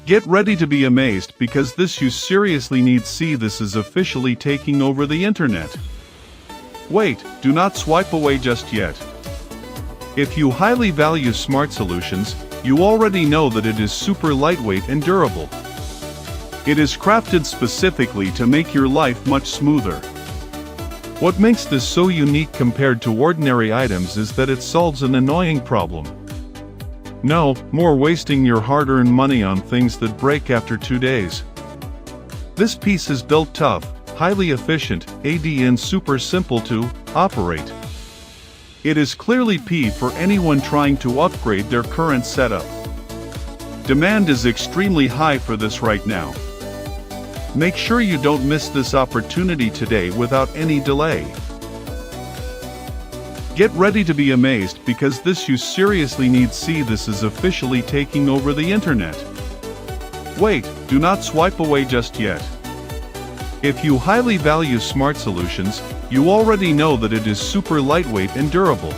Get ready to be amazed because this you seriously need. See, this is officially taking over the internet. Wait, do not swipe away just yet. If you highly value smart solutions, you already know that it is super lightweight and durable. It is crafted specifically to make your life much smoother. What makes this so unique compared to ordinary items is that it solves an annoying problem. No more wasting your hard-earned money on things that break after 2 days. This piece is built tough, highly efficient, and super simple to operate. It is clearly P for anyone trying to upgrade their current setup. Demand is extremely high for this right now. Make sure you don't miss this opportunity today without any delay. Get ready to be amazed because this you seriously need. See, this is officially taking over the internet. Wait, do not swipe away just yet. If you highly value smart solutions, you already know that it is super lightweight and durable.